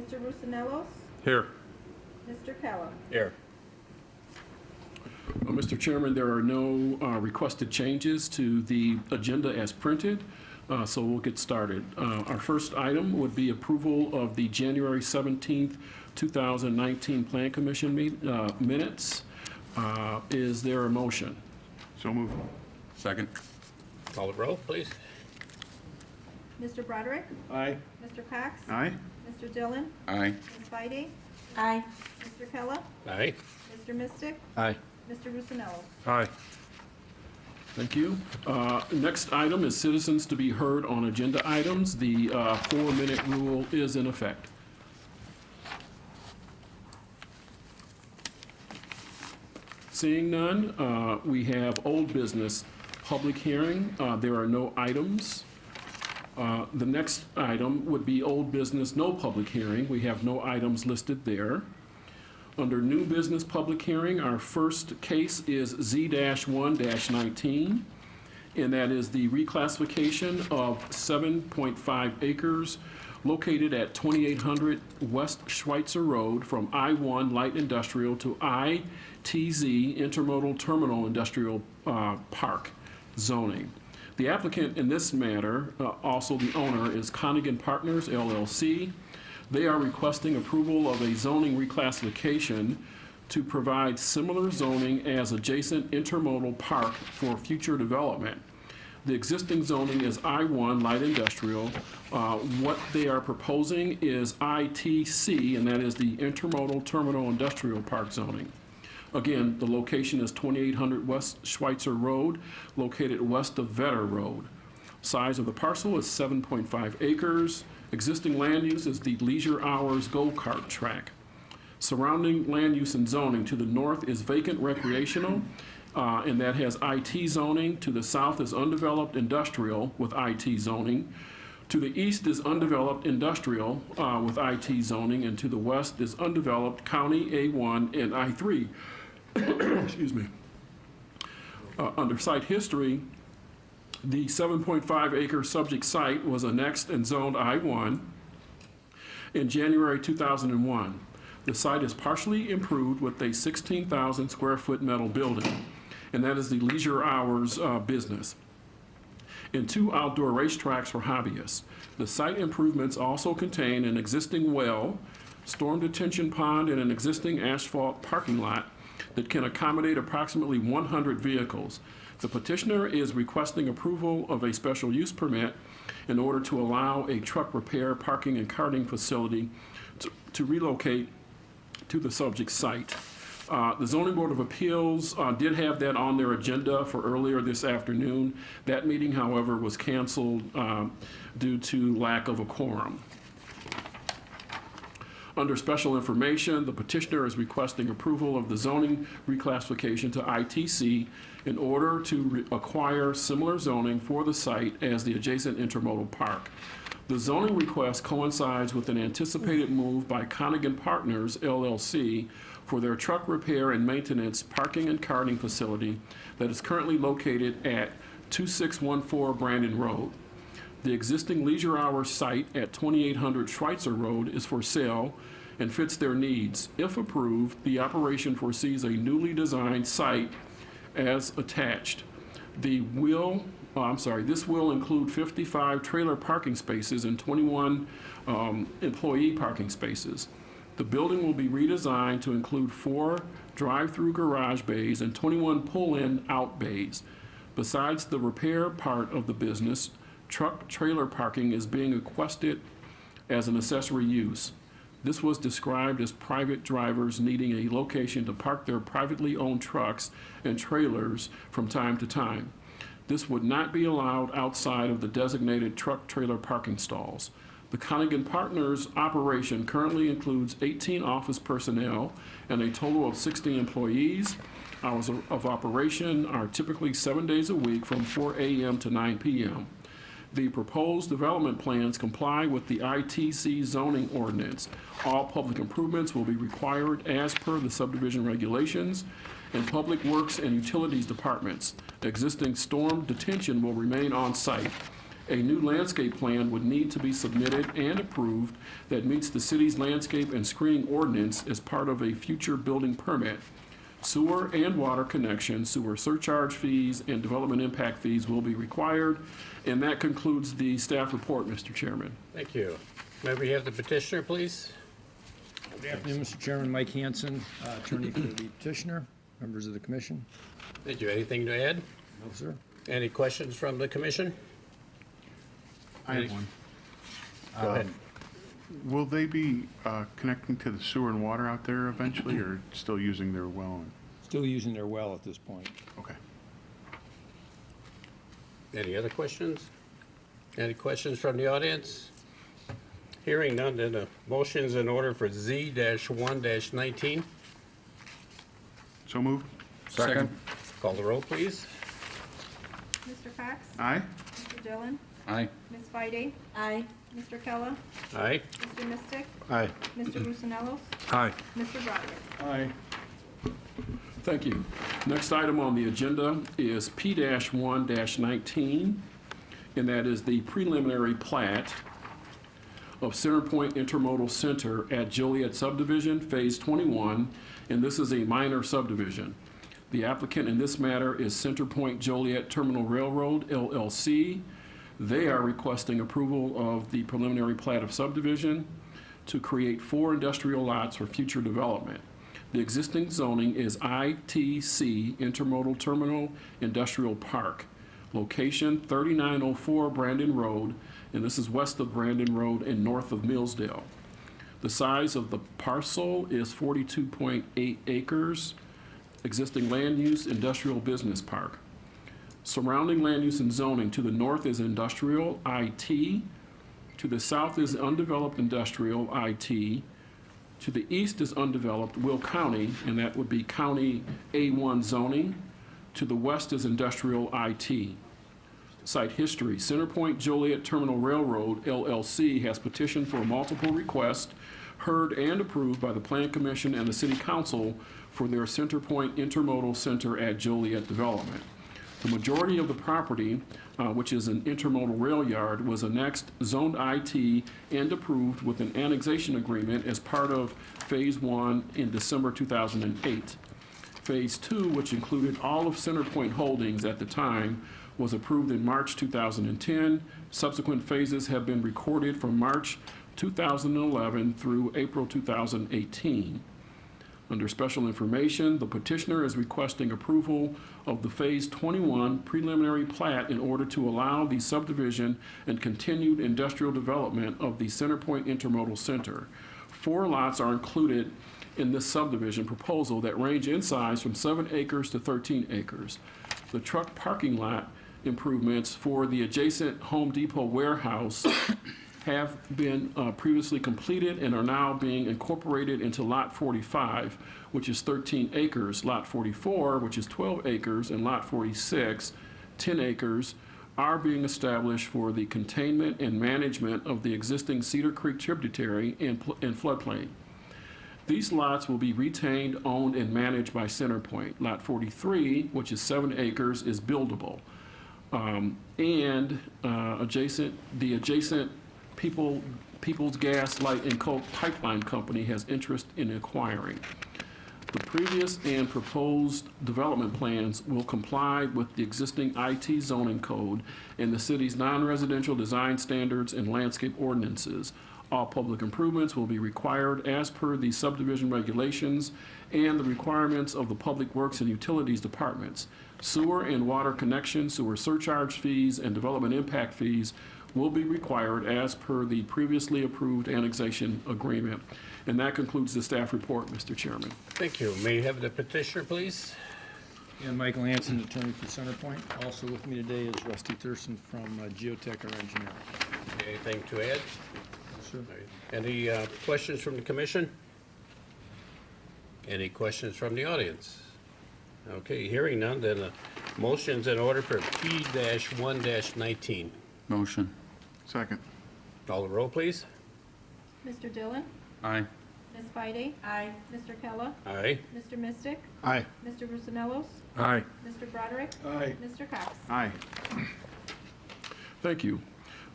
Mr. Rusinellos, Here. Mr. Keller. Here. Mr. Chairman, there are no requested changes to the agenda as printed, so we'll get started. Our first item would be approval of the January 17th, 2019 Plan Commission minutes. Is there a motion? So moved. Second. Call the roll, please. Mr. Broderick, Aye. Mr. Cox, Aye. Mr. Dillon, Aye. Ms. Spidey, Aye. Mr. Keller, Aye. Mr. Mystic, Aye. Mr. Rusinellos. Aye. Thank you. Next item is citizens to be heard on agenda items. The 4-minute rule is in effect. Seeing none, we have old business public hearing. There are no items. The next item would be old business, no public hearing. We have no items listed there. Under new business public hearing, our first case is Z-1-19, and that is the reclassification of 7.5 acres located at 2800 West Schweitzer Road from I-1 Light Industrial to ITZ Intermodal Terminal Industrial Park zoning. The applicant in this matter, also the owner, is Connigan Partners, LLC. They are requesting approval of a zoning reclassification to provide similar zoning as adjacent intermodal park for future development. The existing zoning is I-1 Light Industrial. What they are proposing is ITC, and that is the Intermodal Terminal Industrial Park zoning. Again, the location is 2800 West Schweitzer Road, located west of Vetter Road. Size of the parcel is 7.5 acres. Existing land use is the leisure hours go-kart track. Surrounding land use and zoning to the north is vacant recreational, and that has IT zoning. To the south is undeveloped industrial with IT zoning. To the east is undeveloped industrial with IT zoning, and to the west is undeveloped county A1 and I3. Excuse me. Under site history, the 7.5 acre subject site was annexed and zoned I-1 in January 2001. The site is partially improved with a 16,000 square foot metal building, and that is the leisure hours business, and 2 outdoor racetracks for hobbyists. The site improvements also contain an existing well, storm detention pond, and an existing asphalt parking lot that can accommodate approximately 100 vehicles. The petitioner is requesting approval of a special use permit in order to allow a truck repair, parking, and carting facility to relocate to the subject site. The Zoning Board of Appeals did have that on their agenda for earlier this afternoon. That meeting, however, was canceled due to lack of a quorum. Under special information, the petitioner is requesting approval of the zoning reclassification to ITC in order to acquire similar zoning for the site as the adjacent intermodal park. The zoning request coincides with an anticipated move by Connigan Partners, LLC, for their truck repair and maintenance parking and carting facility that is currently located at 2614 Brandon Road. The existing leisure hours site at 2800 Schweitzer Road is for sale and fits their needs. If approved, the operation foresees a newly designed site as attached. This will include 55 trailer parking spaces and 21 employee parking spaces. The building will be redesigned to include 4 drive-through garage bays and 21 pull-in out bays. Besides the repair part of the business, truck trailer parking is being requested as an accessory use. This was described as private drivers needing a location to park their privately owned trucks and trailers from time to time. This would not be allowed outside of the designated truck trailer parking stalls. The Connigan Partners operation currently includes 18 office personnel and a total of 60 employees. Hours of operation are typically 7 days a week from 4 a.m. to 9 p.m. The proposed development plans comply with the ITC zoning ordinance. All public improvements will be required as per the subdivision regulations and Public Works and Utilities departments. Existing storm detention will remain on site, A new landscape plan would need to be submitted and approved that meets the city's landscape and screening ordinance as part of a future building permit. Sewer and water connections, sewer surcharge fees, and development impact fees will be required. And that concludes the staff report, Mr. Chairman. Thank you. May we have the petitioner, please? Good afternoon, Mr. Chairman. Mike Hanson, attorney for the petitioner, members of the commission. Thank you. Anything to add? No, sir. Any questions from the commission? I have one. Go ahead. Will they be connecting to the sewer and water out there eventually, or still using their well? Still using their well at this point. Okay. Any other questions? Any questions from the audience? Hearing none, then the motion's in order for Z-1-19. So moved? Second. Call the roll, please. Mr. Cox? Aye. Mr. Dillon? Aye. Ms. Feide? Aye. Mr. Kella? Aye. Mr. Mystic? Aye. Mr. Rosanellos? Aye. Mr. Broderick? Aye. Thank you. Next item on the agenda is P-1-19, and that is the preliminary plat of Centerpoint Intermodal Center at Joliet subdivision, Phase 21, and this is a minor subdivision. The applicant in this matter is Centerpoint Joliet Terminal Railroad, LLC. They are requesting approval of the preliminary plat of subdivision to create 4 industrial lots for future development. The existing zoning is ITC, Intermodal Terminal Industrial Park. Location 3904 Brandon Road, and this is west of Brandon Road and north of Millsdale. The size of the parcel is 42.8 acres. Existing land use, industrial business park. Surrounding land use and zoning, to the north is industrial, IT. To the south is undeveloped industrial, IT. To the east is undeveloped Will County, and that would be County A1 zoning. To the west is industrial, IT. Site history, Centerpoint Joliet Terminal Railroad, LLC has petitioned for multiple requests heard and approved by the Plan Commission and the City Council for their Centerpoint Intermodal Center at Joliet development. The majority of the property, which is an intermodal rail yard, was annexed, zoned IT, and approved with an annexation agreement as part of Phase 1 in December 2008. Phase 2, which included all of Centerpoint Holdings at the time, was approved in March 2010. Subsequent phases have been recorded from March 2011 through April 2018. Under special information, the petitioner is requesting approval of the Phase 21 preliminary plat in order to allow the subdivision and continued industrial development of the Centerpoint Intermodal Center. 4 lots are included in this subdivision proposal that range in size from 7 acres to 13 acres. The truck parking lot improvements for the adjacent Home Depot warehouse have been previously completed and are now being incorporated into Lot 45, which is 13 acres. Lot 44, which is 12 acres, and Lot 46, 10 acres, are being established for the containment and management of the existing Cedar Creek tributary and floodplain. These lots will be retained, owned, and managed by Centerpoint. Lot 43, which is 7 acres, is buildable. The adjacent People's Gas, Light, and Coke Pipeline Company has interest in acquiring. The previous and proposed development plans will comply with the existing IT zoning code and the city's non-residential design standards and landscape ordinances. All public improvements will be required as per the subdivision regulations and the requirements of the Public Works and Utilities departments. Sewer and water connections, sewer surcharge fees, and development impact fees will be required as per the previously approved annexation agreement. And that concludes the staff report, Mr. Chairman. Thank you. May you have the petitioner, please? And Michael Hanson, attorney for Centerpoint. Also with me today is Rusty Thurston from Geotech, our engineer. Anything to add? Sir. Any questions from the commission? Any questions from the audience? Okay, hearing none, then the motion's in order for P-1-19. Motion. Second. Call the roll, please. Mr. Dillon? Aye. Ms. Feide? Aye. Mr. Kella? Aye. Mr. Mystic? Aye. Mr. Rosanellos? Aye. Mr. Broderick? Aye. Mr. Cox? Aye. Thank you.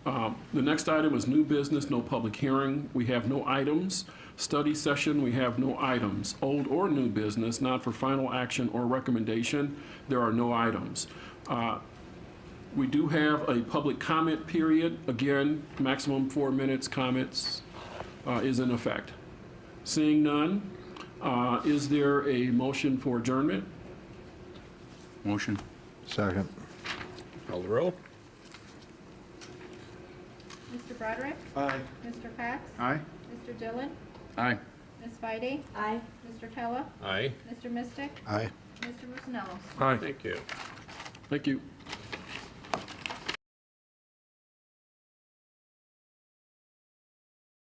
The next item is new business, no public hearing. We have no items. Study session, we have no items. Old or new business, not for final action or recommendation, there are no items. We do have a public comment period. Again, maximum 4 minutes comments is in effect. Seeing none, is there a motion for adjournment? Motion. Second. Call the roll. Mr. Broderick? Aye. Mr. Cox? Aye. Mr. Dillon? Aye. Ms. Fide? Aye. Mr. Kella? Aye. Mr. Mystic? Aye. Mr. Rosanello? Aye. Thank you. Thank you.